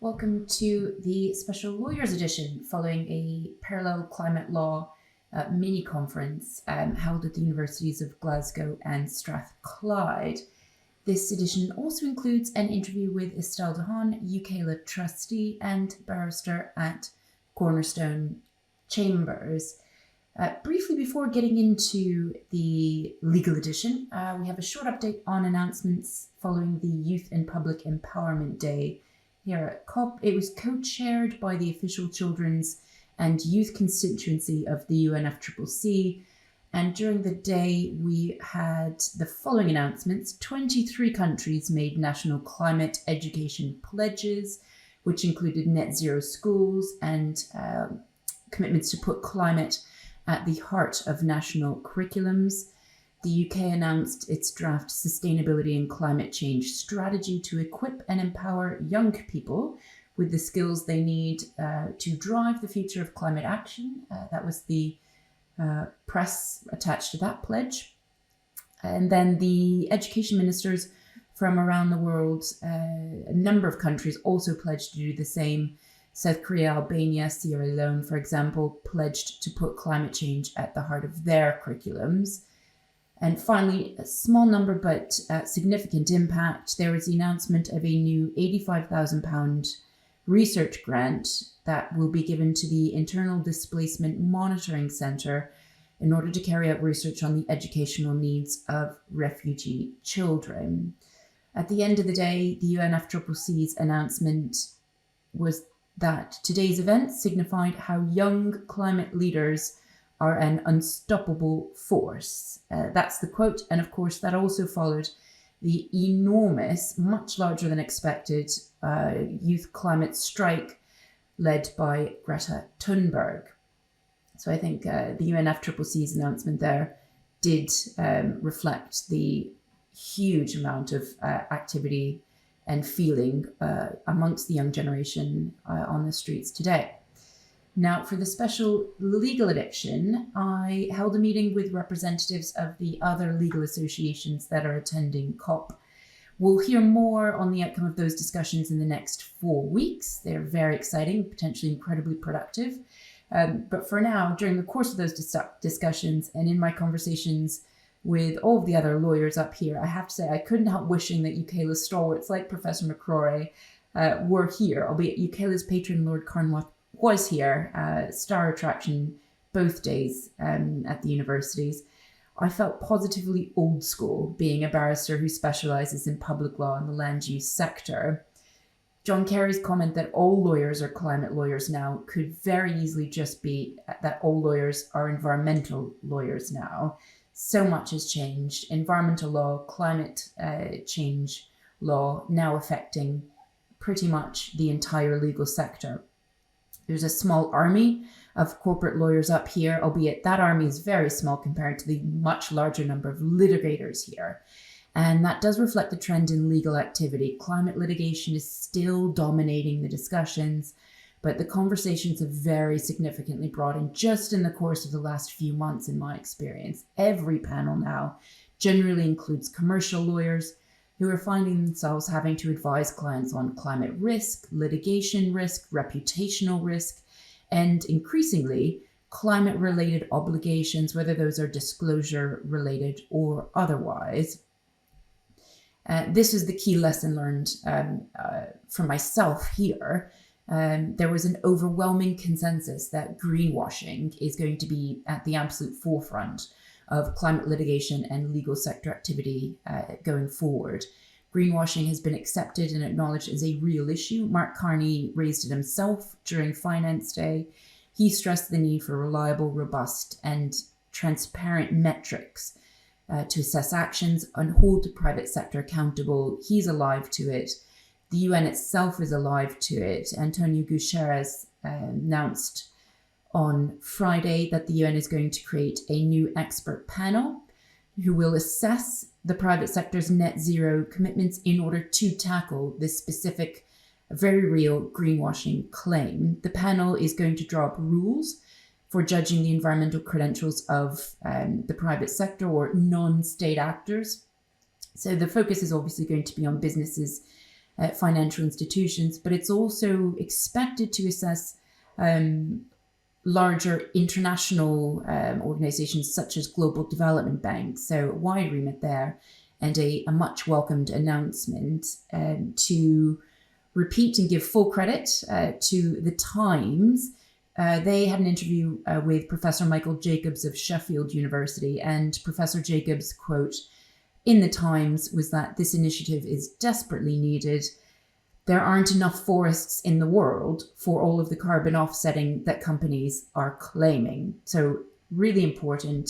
Welcome to the special Lawyers Edition following a parallel climate law mini conference held at the Universities of Glasgow and Strathclyde. This edition also includes an interview with Estelle DeHaan, UKELA trustee and barrister at Cornerstone Chambers. Briefly before getting into the legal edition, we have a short update on announcements following the Youth and Public Empowerment Day here at COP. It was co-chaired by the official children's and youth constituency of the UNFCCC. And during the day, we had the following announcements. 23 countries made national climate education pledges, which included net zero schools and commitments to put climate at the heart of national curriculums. The UK announced its draft sustainability and climate change strategy to equip and empower young people with the skills they need to drive the future of climate action. That was the press attached to that pledge. And then the education ministers from around the world, a number of countries also pledged to do the same. South Korea, Albania, Sierra Leone, for example, pledged to put climate change at the heart of their curriculums. And finally, a small number but significant impact, there was the announcement of a new £85,000 research grant that will be given to the Internal Displacement Monitoring Centre in order to carry out research on the educational needs of refugee children. At the end of the day, the UNFCCC's announcement was that today's event signified how young climate leaders are an unstoppable force. That's the quote. And of course, that also followed the enormous, much larger than expected, youth climate strike led by Greta Thunberg. So I think the UNFCCC's announcement there did reflect the huge amount of activity and feeling amongst the young generation on the streets today. Now, for the special legal edition, I held a meeting with representatives of the other legal associations that are attending COP. We'll hear more on the outcome of those discussions in the next 4 weeks. They're very exciting, potentially incredibly productive. But for now, during the course of those discussions and in my conversations with all of the other lawyers up here, I have to say I couldn't help wishing that UKELA stalwarts like Professor McCrory were here, albeit UKELA's patron Lord Carnwath was here, star attraction both days at the universities. I felt positively old school being a barrister who specialises in public law in the land use sector. John Kerry's comment that all lawyers are climate lawyers now could very easily just be that all lawyers are environmental lawyers now. So much has changed. Environmental law, climate change law now affecting pretty much the entire legal sector. There's a small army of corporate lawyers up here, albeit that army is very small compared to the much larger number of litigators here. And that does reflect the trend in legal activity. Climate litigation is still dominating the discussions, but the conversations have very significantly broadened just in the course of the last few months, in my experience. Every panel now generally includes commercial lawyers who are finding themselves having to advise clients on climate risk, litigation risk, reputational risk, and increasingly climate-related obligations, whether those are disclosure-related or otherwise. This is the key lesson learned for myself here. There was an overwhelming consensus that greenwashing is going to be at the absolute forefront of climate litigation and legal sector activity going forward. Greenwashing has been accepted and acknowledged as a real issue. Mark Carney raised it himself during Finance Day. He stressed the need for reliable, robust, and transparent metrics to assess actions and hold the private sector accountable. He's alive to it. The UN itself is alive to it. Antonio Guterres announced on Friday that the UN is going to create a new expert panel who will assess the private sector's net zero commitments in order to tackle this specific, very real greenwashing claim. The panel is going to draw up rules for judging the environmental credentials of the private sector or non-state actors. So the focus is obviously going to be on businesses financial institutions, but it's also expected to assess larger international organizations such as global development banks. So a wide remit there, and a much welcomed announcement to repeat and give full credit to the Times. They had an interview with Professor Michael Jacobs of Sheffield University, and Professor Jacobs' quote in the Times was that this initiative is desperately needed. There aren't enough forests in the world for all of the carbon offsetting that companies are claiming. So really important,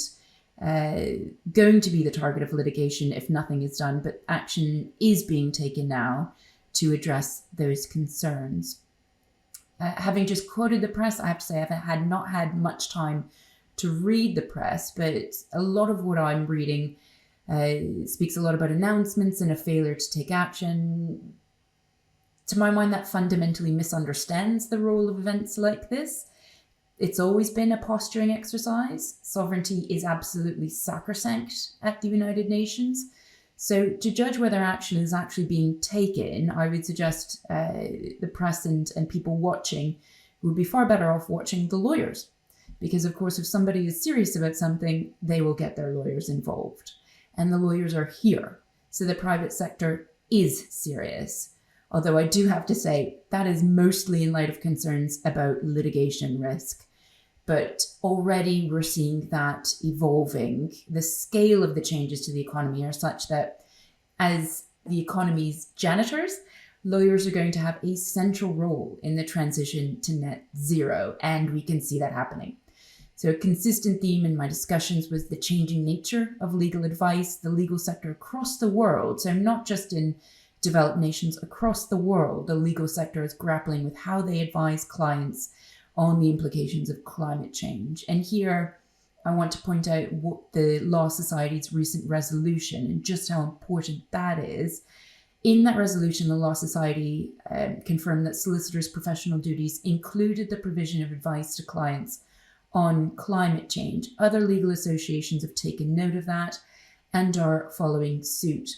going to be the target of litigation if nothing is done, but action is being taken now to address those concerns. Having just quoted the press, I have to say I have not had much time to read the press, but a lot of what I'm reading speaks a lot about announcements and a failure to take action. To my mind, that fundamentally misunderstands the role of events like this. It's always been a posturing exercise. Sovereignty is absolutely sacrosanct at the United Nations. So to judge whether action is actually being taken, I would suggest the press and people watching would be far better off watching the lawyers. Because, of course, if somebody is serious about something, they will get their lawyers involved. And the lawyers are here. So the private sector is serious. Although I do have to say that is mostly in light of concerns about litigation risk. But already we're seeing that evolving. The scale of the changes to the economy are such that as the economy's janitors, lawyers are going to have a central role in the transition to net zero. And we can see that happening. So a consistent theme in my discussions was the changing nature of legal advice, the legal sector across the world. So not just in developed nations, across the world, the legal sector is grappling with how they advise clients on the implications of climate change. And here I want to point out what the Law Society's recent resolution and just how important that is. In that resolution, the Law Society confirmed that solicitors' professional duties included the provision of advice to clients on climate change. Other legal associations have taken note of that and are following suit.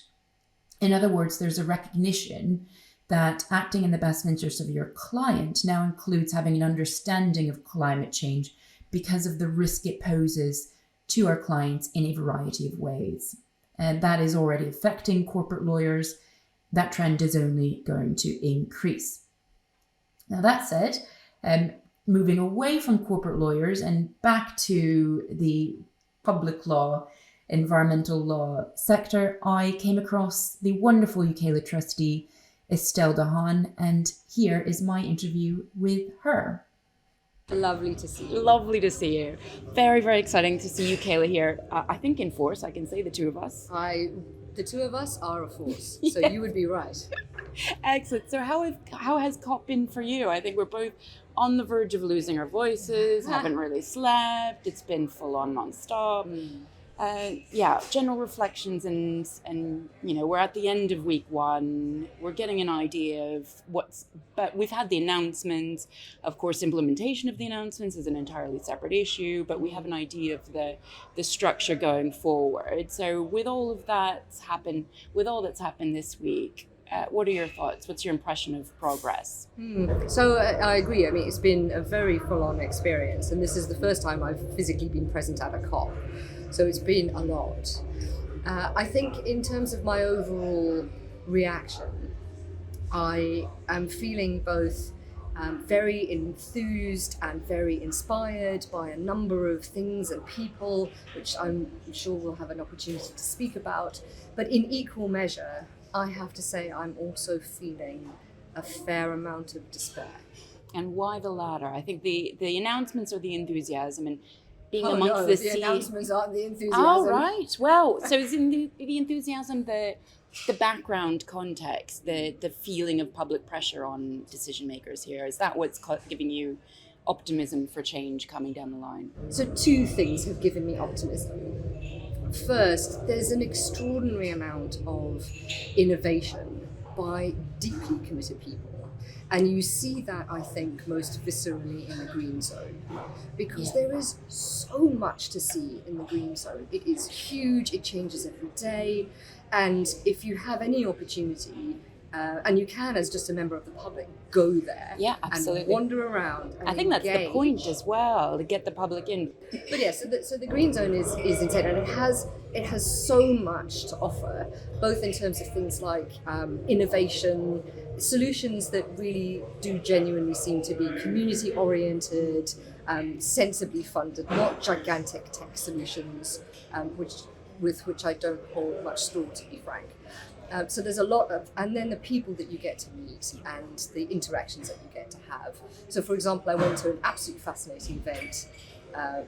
In other words, there's a recognition that acting in the best interest of your client now includes having an understanding of climate change because of the risk it poses to our clients in a variety of ways. And that is already affecting corporate lawyers. That trend is only going to increase. Now, that said, moving away from corporate lawyers and back to the public law, environmental law sector, I came across the wonderful UKELA trustee, Estelle Dahan, and here is my interview with her. Lovely to see you. Lovely to see you. Very, very exciting to see UKELA here. I think in force, I can say the two of us. The two of us are a force, so you would be right. Excellent. So how has COP been for you? I think we're both on the verge of losing our voices, haven't really slept. It's been full on nonstop. General reflections and we're at the end of week one. We're getting an idea of but we've had the announcements. Of course, implementation of the announcements is an entirely separate issue, but we have an idea of the structure going forward. So with all that's happened this week, what are your thoughts? What's your impression of progress? So I agree. I mean, it's been a very full-on experience, and this is the first time I've physically been present at a COP. So it's been a lot. I think in terms of my overall reaction, I am feeling both very enthused and very inspired by a number of things and people, which I'm sure we'll have an opportunity to speak about. But in equal measure, I have to say I'm also feeling a fair amount of despair. And why the latter? I think the announcements are the enthusiasm and being amongst the announcements aren't the enthusiasm. Oh, right. Well, so is in the enthusiasm the background context, the feeling of public pressure on decision makers here? Is that what's giving you optimism for change coming down the line? So two things have given me optimism. First, there's an extraordinary amount of innovation by deeply committed people. And you see that, I think, most viscerally in the green zone, because there is so much to see in the green zone. It is huge, it changes every day. And if you have any opportunity, And you can, as just a member of the public, go there Yeah, absolutely. and wander around. And I think that's the engage. point as well, to get the public in. But yeah, so the green zone is insane, and it has so much to offer, both in terms of things like innovation, solutions that really do genuinely seem to be community oriented, sensibly funded, not gigantic tech solutions, with which I don't hold much store, to be frank. So there's a lot of, and then the people that you get to meet and the interactions that you get to have. So for example, I went to an absolutely fascinating event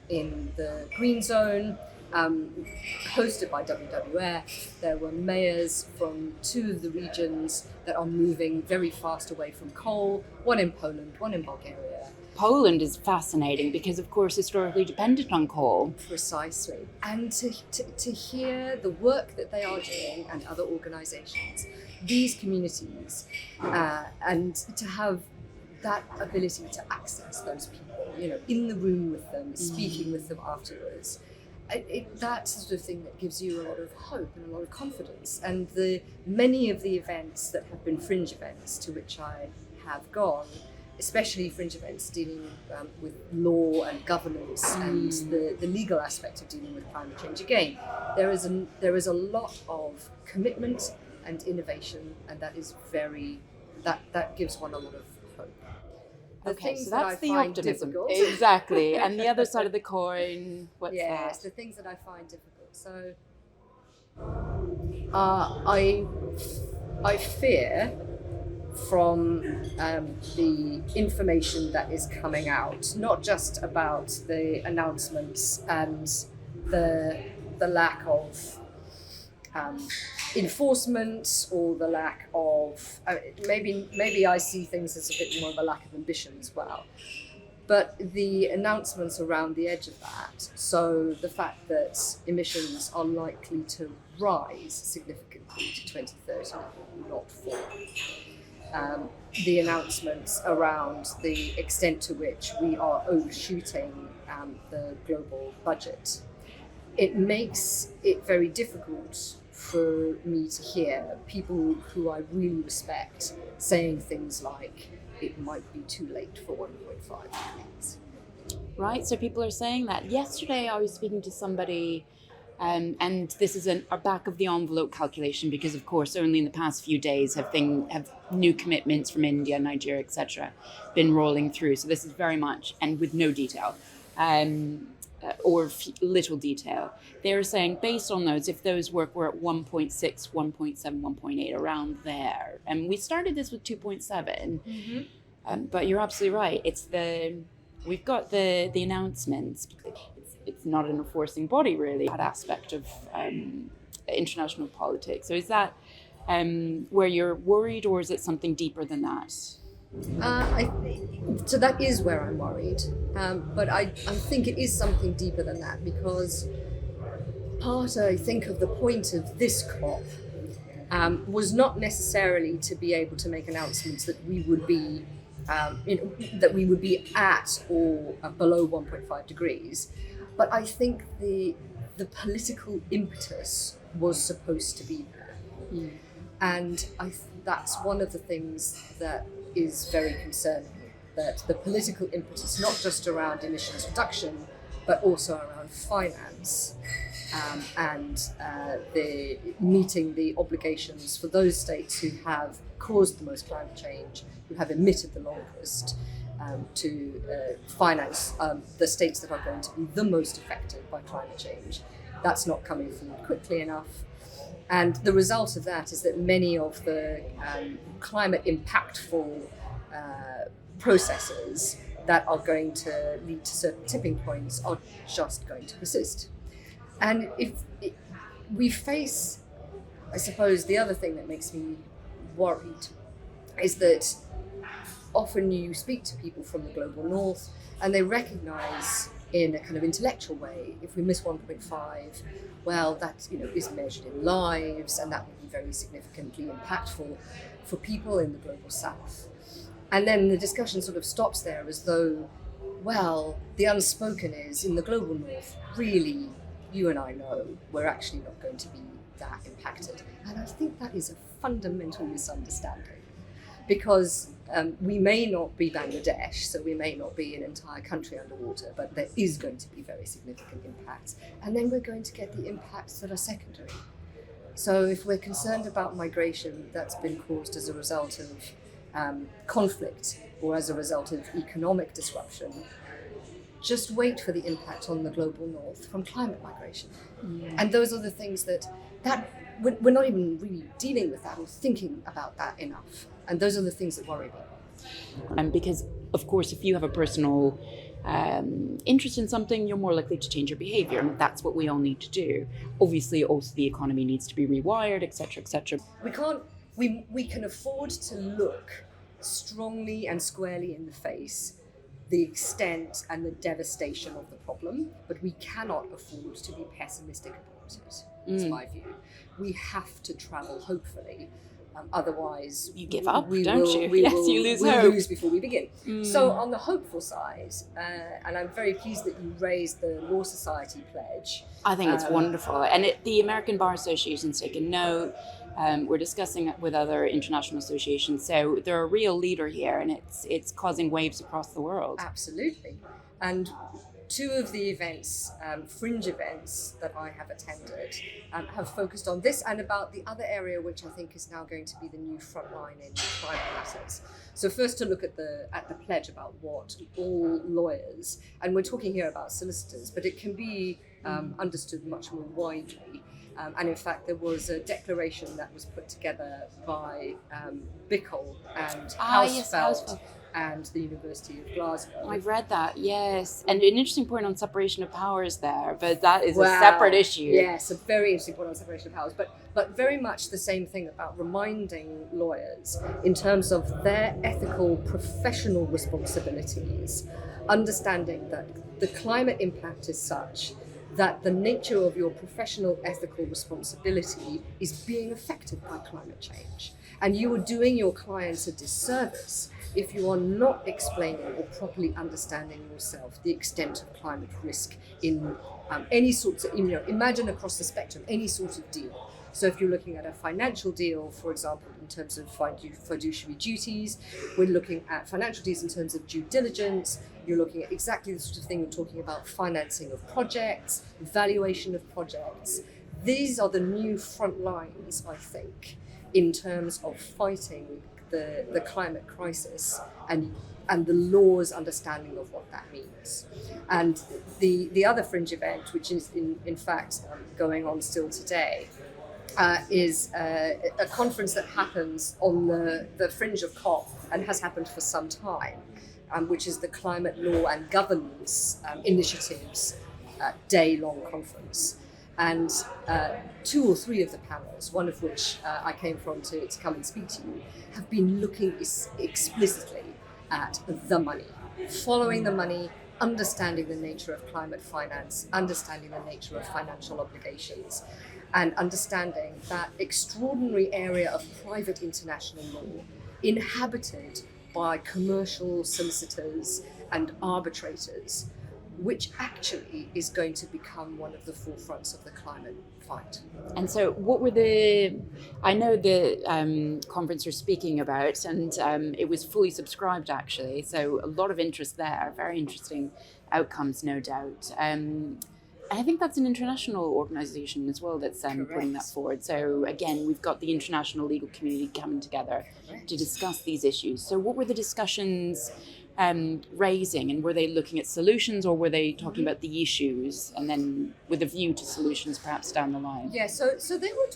in the Green Zone, hosted by WWF. There were mayors from 2 of the regions that are moving very fast away from coal, one in Poland, one in Bulgaria. Poland is fascinating because, of course, historically dependent on coal. Precisely. And to hear the work that they are doing and other organizations, these communities, and to have that ability to access those people, in the room with them, speaking with them afterwards, that's the sort of thing that gives you a lot of hope and a lot of confidence. And many of the events that have been fringe events to which I have gone, especially fringe events dealing with law and governance and the legal aspect of dealing with climate change. Again, there is a lot of commitment and innovation, and that is that gives one a lot of hope. Okay, so that's the optimism. Exactly. And the other side of the coin, what's that? Yes, the things that I find difficult. So I fear from the information that is coming out, not just about the announcements and the lack of enforcement, or the lack of maybe I see things as a bit more of a lack of ambition as well. But the announcements around the edge of that, so the fact that emissions are likely to rise significantly to 2030, not fall. The announcements around the extent to which we are overshooting the global budget. It makes it very difficult for me to hear people who I really respect saying things like, it might be too late for 1.5 degrees. Right, so people are saying that. Yesterday I was speaking to somebody, and this is a back of the envelope calculation, because of course only in the past few days have new commitments from India, Nigeria, etc. been rolling through. So this is very much, and with no detail, or little detail. They were saying, based on those, if those were at 1.6, 1.7, 1.8, around there. And we started this with 2.7, but you're absolutely right. We've got the announcements. It's not an enforcing body, really, that aspect of international politics. So is that where you're worried, or is it something deeper than that? So that is where I'm worried, but I think it is something deeper than that, because part, I think, of the point of this COP was not necessarily to be able to make announcements that we would be at or below 1.5 degrees, but I think the political impetus was supposed to be there, and that's one of the things that is very concerning, that the political impetus, not just around emissions reduction, but also around finance, and the meeting the obligations for those states who have caused the most climate change, who have emitted the longest, to finance the states that are going to be the most affected by climate change. That's not coming forward quickly enough. And the result of that is that many of the climate impactful processes that are going to lead to certain tipping points are just going to persist. And we face, I suppose, the other thing that makes me worried is that often you speak to people from the global north and they recognize in a kind of intellectual way, if we miss 1.5, well, that is measured in lives, and that would be very significantly impactful for people in the global south. And then the discussion sort of stops there, as though, well, the unspoken is, in the global north, really, you and I know, we're actually not going to be that impacted. And I think that is a fundamental misunderstanding, because we may not be Bangladesh, so we may not be an entire country underwater, but there is going to be very significant impacts. And then we're going to get the impacts that are secondary. So if we're concerned about migration that's been caused as a result of conflict or as a result of economic disruption, just wait for the impact on the global north from climate migration. And those are the things that we're not even really dealing with that or thinking about that enough. And those are the things that worry me. Because, of course, if you have a personal interest in something, you're more likely to change your behavior. And that's what we all need to do. Obviously, also the economy needs to be rewired, etc., etc. We can afford to look strongly and squarely in the face the extent and the devastation of the problem, but we cannot afford to be pessimistic about it. It's my view. We have to travel hopefully. Otherwise, you give up, you lose hope. We'll lose before we begin. So on the hopeful side, and I'm very pleased that you raised the Law Society pledge. I think it's wonderful. And the American Bar Association's taken note. We're discussing it with other international associations. So they're a real leader here, and it's causing waves across the world. Absolutely. And two of the events, fringe events that I have attended, have focused on this and about the other area, which I think is now going to be the new front line in climate matters. So first to look at the pledge about what all lawyers, and we're talking here about solicitors, but it can be understood much more widely. And in fact, there was a declaration that was put together by Bickel and Hausfeld and the University of Glasgow. I've read that, yes. And an interesting point on separation of powers there, but that is a separate issue. Yes, a very interesting point on separation of powers, but very much the same thing about reminding lawyers in terms of their ethical professional responsibilities, understanding that the climate impact is such that the nature of your professional ethical responsibility is being affected by climate change. And you are doing your clients a disservice if you are not explaining or properly understanding yourself the extent of climate risk in any sorts of, imagine across the spectrum, any sort of deal. So if you're looking at a financial deal, for example, in terms of fiduciary duties, we're looking at financial deals in terms of due diligence, you're looking at exactly the sort of thing you're talking about, financing of projects, valuation of projects. These are the new front lines, I think, in terms of fighting the climate crisis and the law's understanding of what that means. And the other fringe event, which is in fact going on still today, is a conference that happens on the fringe of COP and has happened for some time, which is the Climate Law and Governance Initiatives day-long conference. And two or three of the panels, one of which I came from to come and speak to you, have been looking explicitly at the money, following the money, understanding the nature of climate finance, understanding the nature of financial obligations, and understanding that extraordinary area of private international law inhabited by commercial solicitors and arbitrators, which actually is going to become one of the forefronts of the climate fight. And so what were I know the conference you're speaking about, and it was fully subscribed actually, so a lot of interest there, very interesting outcomes, no doubt. I think that's an international organisation as well that's putting that forward. So again, we've got the international legal community coming together to discuss these issues. So what were the discussions raising, and were they looking at solutions, or were they talking about the issues and then with a view to solutions perhaps down the line? Yeah, so they were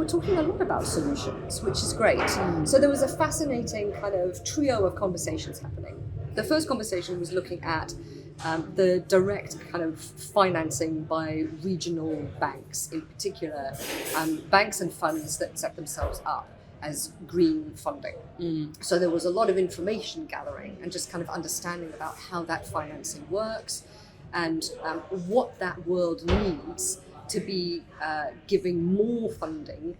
talking a lot about solutions, which is great. So there was a fascinating kind of trio of conversations happening. The first conversation was looking at the direct kind of financing by regional banks, in particular banks and funds that set themselves up as green funding. So there was a lot of information gathering and just kind of understanding about how that financing works and what that world needs to be giving more funding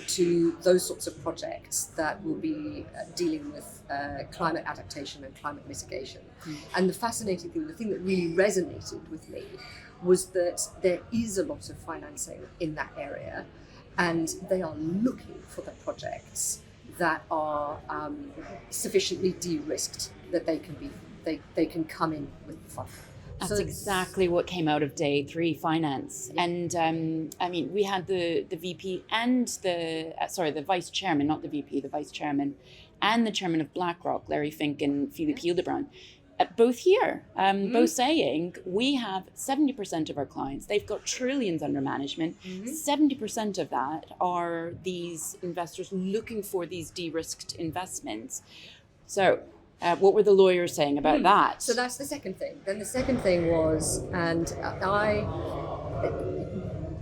to those sorts of projects that will be dealing with climate adaptation and climate mitigation. And the fascinating thing, the thing that really resonated with me, was that there is a lot of financing in that area, and they are looking for the projects that are sufficiently de-risked that they can come in with the fund. That's exactly what came out of day 3 finance. Yeah. And I mean, we had the VP and the vice chairman, not the VP, the vice chairman, and the chairman of BlackRock, Larry Fink and Philippe Hildebrand, both here, both saying we have 70% of our clients, they've got trillions under management. 70% of that are these investors looking for these de-risked investments. So what were the lawyers saying about that? So that's the second thing. Then the second thing was, and I,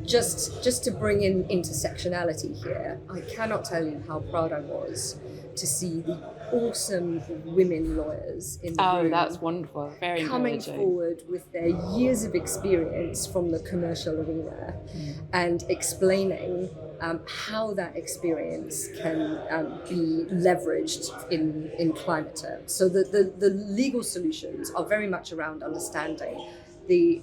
just to bring in intersectionality here, I cannot tell you how proud I was to see the awesome women lawyers in the room. Oh, that's wonderful. Very coming encouraging. forward with their years of experience from the commercial arena and explaining how that experience can be leveraged in climate terms. So the legal solutions are very much around understanding the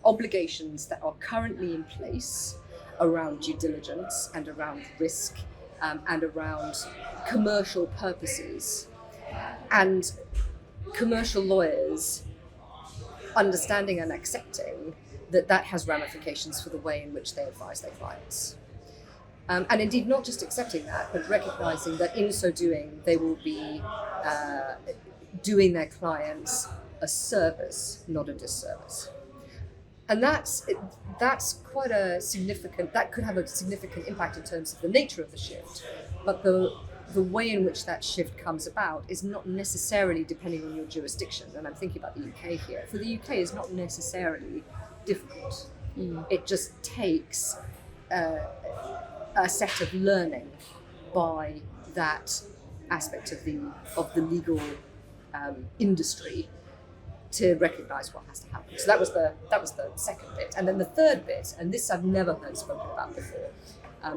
obligations that are currently in place around due diligence and around risk and around commercial purposes, and commercial lawyers understanding and accepting that has ramifications for the way in which they advise their clients. And indeed, not just accepting that, but recognizing that in so doing, they will be doing their clients a service, not a disservice. And that's quite a significant, that could have a significant impact in terms of the nature of the shift. But the way in which that shift comes about is not necessarily depending on your jurisdiction. And I'm thinking about the UK here. For the UK, it's not necessarily difficult. It just takes a set of learning by that aspect of the legal industry to recognise what has to happen. So that was the second bit. And then the third bit, and this I've never heard spoken about before,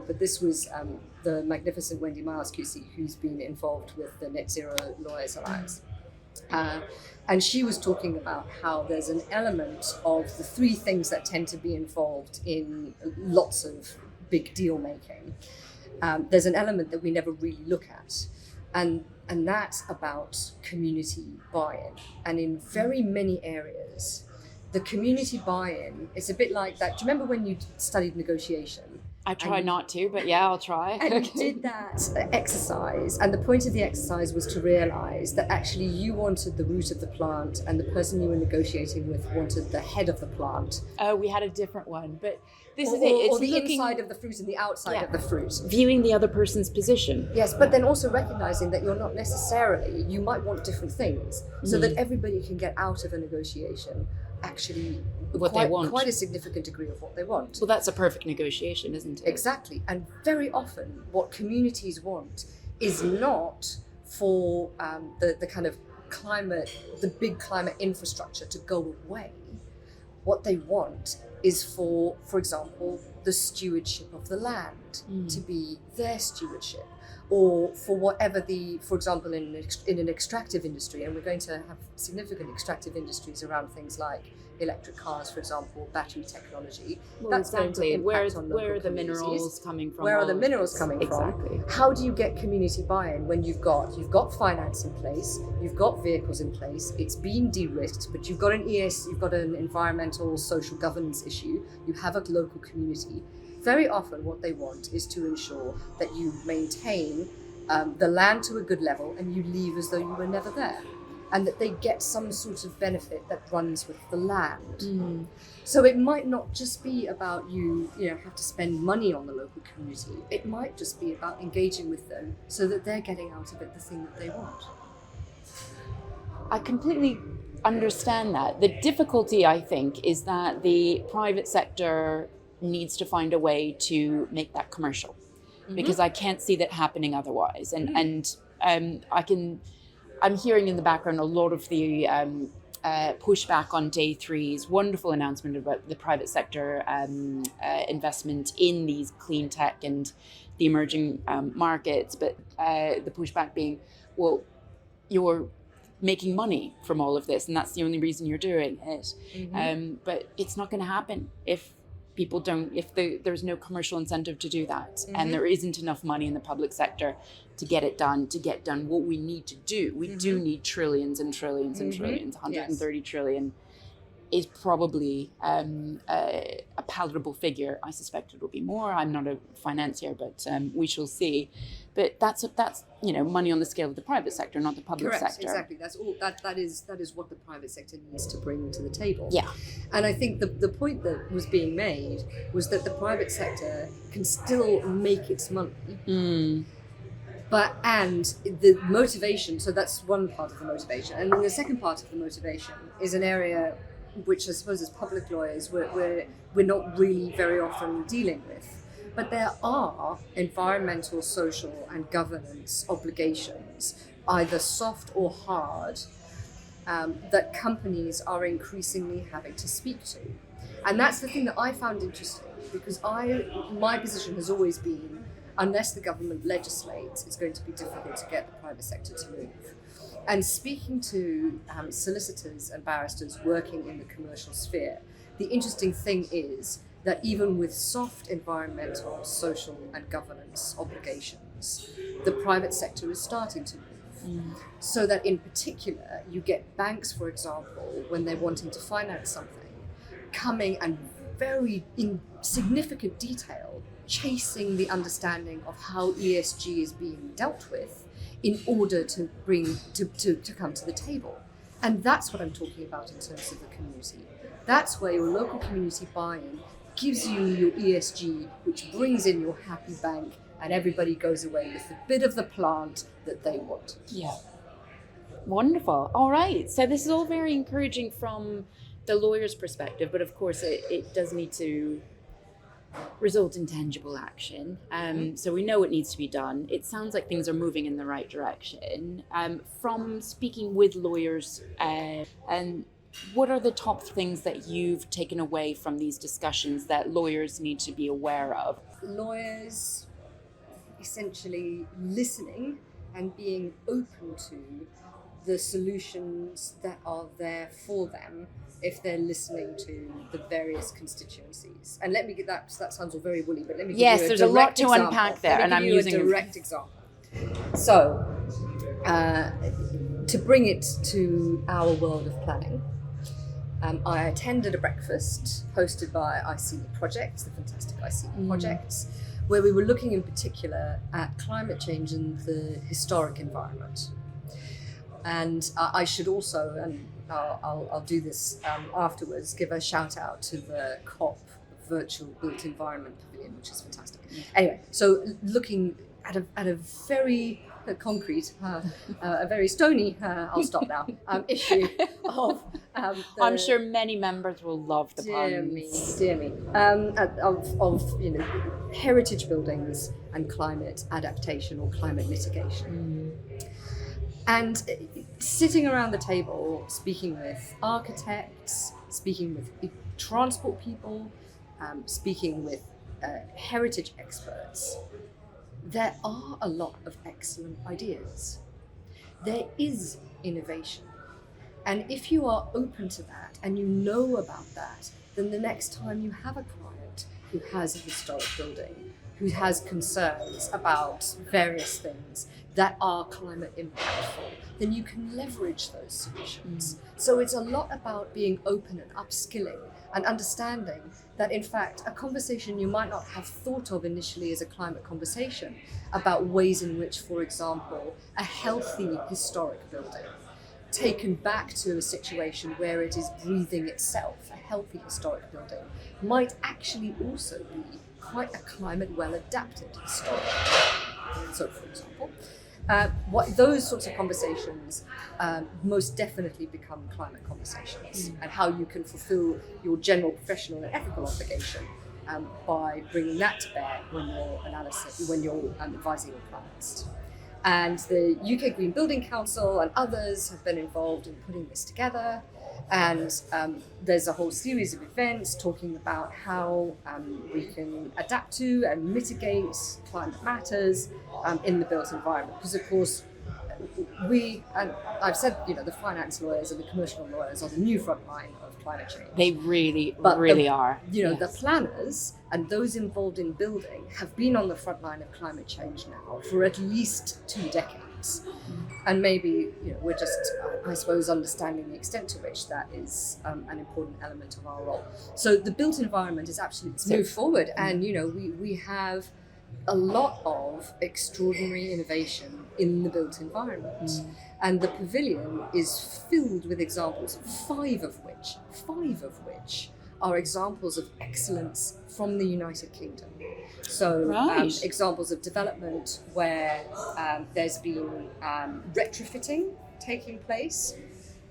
but this was the magnificent Wendy Miles QC, who's been involved with the Net Zero Lawyers Alliance. And she was talking about how there's an element of the three things that tend to be involved in lots of big deal making. There's an element that we never really look at. And that's about community buy-in. And in very many areas, the community buy-in is a bit like that. Do you remember when you studied negotiation? I try not to, but yeah, I'll try. And you did that exercise, and the point of the exercise was to realise that actually you wanted the root of the plant, and the person you were negotiating with wanted the head of the plant. Oh, we had a different one, but this is it. Or It's the looking, inside of the fruit and the outside of the fruit. viewing the other person's position. Yes, but then also recognising that you're not necessarily, you might want different things, so that everybody can get out of a negotiation actually They want. quite a significant degree of what they want. Well, that's a perfect negotiation, isn't it? Exactly. And very often what communities want is not for the kind of climate, the big climate infrastructure to go away. What they want is for example, the stewardship of the land to be their stewardship, or for whatever for example, in an extractive industry, and we're going to have significant extractive industries around things like electric cars, for example, battery technology. Well, That's exactly. going to impact on local Where are the communities. minerals coming from? Where are all the of minerals this? coming Exactly. from? How do you get community buy-in when you've got finance in place, you've got vehicles in place, it's been de-risked, but you've got you've got an environmental, social governance issue, you have a local community. Very often what they want is to ensure that you maintain the land to a good level and you leave as though you were never there, and that they get some sort of benefit that runs with the land. So it might not just be about you have to spend money on the local community. It might just be about engaging with them so that they're getting out of it the thing that they want. I completely understand that. The difficulty, I think, is that the private sector needs to find a way to make that commercial, because I can't see that happening otherwise. I'm hearing in the background a lot of the pushback on day 3's wonderful announcement about the private sector investment in these clean tech and the emerging markets, but the pushback being, well, you're making money from all of this, and that's the only reason you're doing it. But it's not going to happen if people don't, if there's no commercial incentive to do that, and there isn't enough money in the public sector to get done what we need to do. We do need trillions and trillions and trillions. 130 trillion is probably a palatable figure. I suspect it will be more. I'm not a financier, but we shall see. But that's money on the scale of the private sector, not the public sector. Exactly. That's all. That is what the private sector needs to bring to the table. Yeah. And I think the point that was being made was that the private sector can still make its money. And the motivation, so that's one part of the motivation. And then the second part of the motivation is an area which I suppose as public lawyers we're not really very often dealing with. But there are environmental, social and governance obligations, either soft or hard, that companies are increasingly having to speak to. And that's the thing that I found interesting, because my position has always been, unless the government legislates, it's going to be difficult to get the private sector to move. And speaking to solicitors and barristers working in the commercial sphere, the interesting thing is that even with soft environmental, social and governance obligations, the private sector is starting to move. So that in particular, you get banks, for example, when they're wanting to finance something, coming and very in significant detail chasing the understanding of how ESG is being dealt with in order to come to the table. And that's what I'm talking about in terms of the community. That's where your local community buy-in gives you your ESG, which brings in your happy bank, and everybody goes away with a bit of the plant that they want. Yeah. Wonderful. All right. So this is all very encouraging from the lawyer's perspective, but of course it does need to result in tangible action. So we know it needs to be done. It sounds like things are moving in the right direction. From speaking with lawyers, and what are the top things that you've taken away from these discussions that lawyers need to be aware of? Lawyers essentially listening and being open to the solutions that are there for them if they're listening to the various constituencies. And let me get that sounds all very woolly, but let me give you a there's a lot to example. unpack there, and I'm using a direct example. So, to bring it to our world of planning, I attended a breakfast hosted by ICE Projects, the fantastic ICE Projects, where we were looking in particular at climate change in the historic environment. And I should also, and I'll do this afterwards, give a shout out to the COP virtual built environment pavilion, which is fantastic. Anyway, so looking at a very concrete, a very stony, I'll stop now, issue of... I'm sure many members will love the puns. Dear me. Of heritage buildings and climate adaptation or climate mitigation. And sitting around the table, speaking with architects, speaking with transport people, speaking with heritage experts, there are a lot of excellent ideas. There is innovation. And if you are open to that and you know about that, then the next time you have a client who has a historic building, who has concerns about various things that are climate impactful, then you can leverage those solutions. So it's a lot about being open and upskilling and understanding that, in fact, a conversation you might not have thought of initially as a climate conversation about ways in which, for example, a healthy historic building taken back to a situation where it is breathing itself, a healthy historic building, might actually also be quite a climate well adapted historic building. So, for example, those sorts of conversations most definitely become climate conversations, and how you can fulfill your general professional and ethical obligation by bringing that to bear when you're advising your clients. And the UK Green Building Council and others have been involved in putting this together. And there's a whole series of events talking about how we can adapt to and mitigate climate matters in the built environment. Because, of course, and I've said, the finance lawyers and the commercial lawyers are the new front line of climate change. They really are. The planners and those involved in building have been on the front line of climate change now for at least 2 decades. And maybe, we're just, I suppose, understanding the extent to which that is an important element of our role. So the built environment is absolutely moved forward. And, we have a lot of extraordinary innovation in the built environment. And the pavilion is filled with examples, five of which are examples of excellence from the United Kingdom. So examples of development where there's been retrofitting taking place.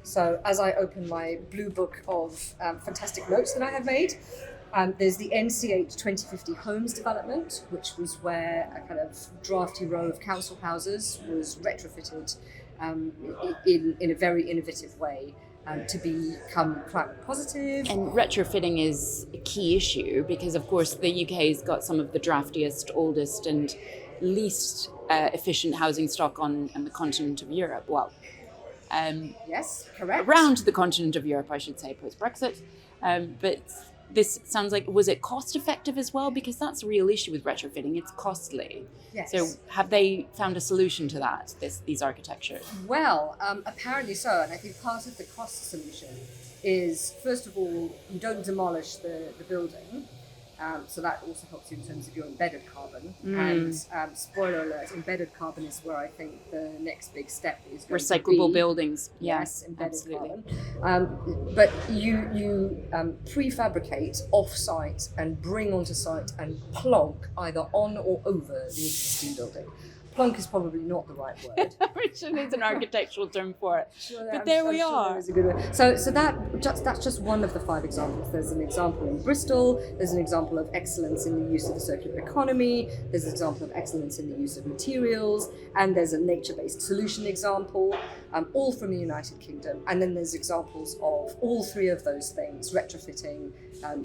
So as I open my blue book of fantastic notes that I have made, there's the NCH 2050 homes development, which was where a kind of drafty row of council houses was retrofitted in a very innovative way to become climate positive. And retrofitting is a key issue because, of course, the UK's got some of the draftiest, oldest and least efficient housing stock on the continent of Europe. Well, yes, correct. Around the continent of Europe, I should say, post-Brexit. But this sounds like, was it cost effective as well? Because that's a real issue with retrofitting. It's costly. Yes. So have they found a solution to that, these architectures? Well, apparently so. And I think part of the cost solution is, first of all, you don't demolish the building. So that also helps you in terms of your embedded carbon. And spoiler alert, embedded carbon is where I think the next big step is going recyclable to be. buildings. Yes, embedded absolutely. carbon. But you prefabricate off-site and bring onto site and plonk either on or over the existing building. Plonk is probably not the right word. Which needs an architectural term for it. Sure, but there we are. There is a good word. So that's just one of the 5 examples. There's an example in Bristol. There's an example of excellence in the use of the circular economy. There's an example of excellence in the use of materials. And there's a nature-based solution example, all from the United Kingdom. And then there's examples of all 3 of those things, retrofitting,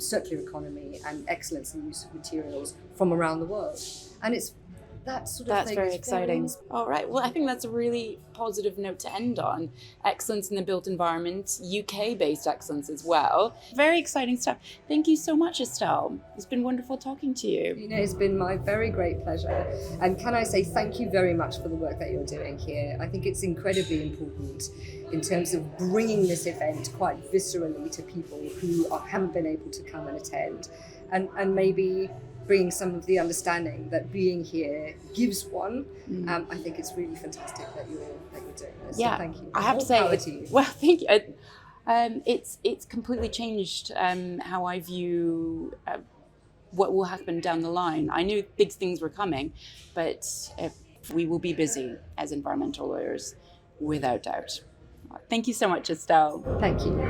circular economy, and excellence in the use of materials from around the world. And it's that sort of That's thing. very exciting. All right. Well, I think that's a really positive note to end on. Excellence in the built environment, UK-based excellence as well. Very exciting stuff. Thank you so much, Estelle. It's been wonderful talking to you. It's been my very great pleasure. And can I say thank you very much for the work that you're doing here. I think it's incredibly important in terms of bringing this event quite viscerally to people who haven't been able to come and attend. And maybe bringing some of the understanding that being here gives one. I think it's really fantastic that you're doing this. Yeah, so thank you. I have to say, to you. well, thank you. It's completely changed how I view what will happen down the line. I knew big things were coming, but we will be busy as environmental lawyers, without doubt. Thank you so much, Estelle. Thank you.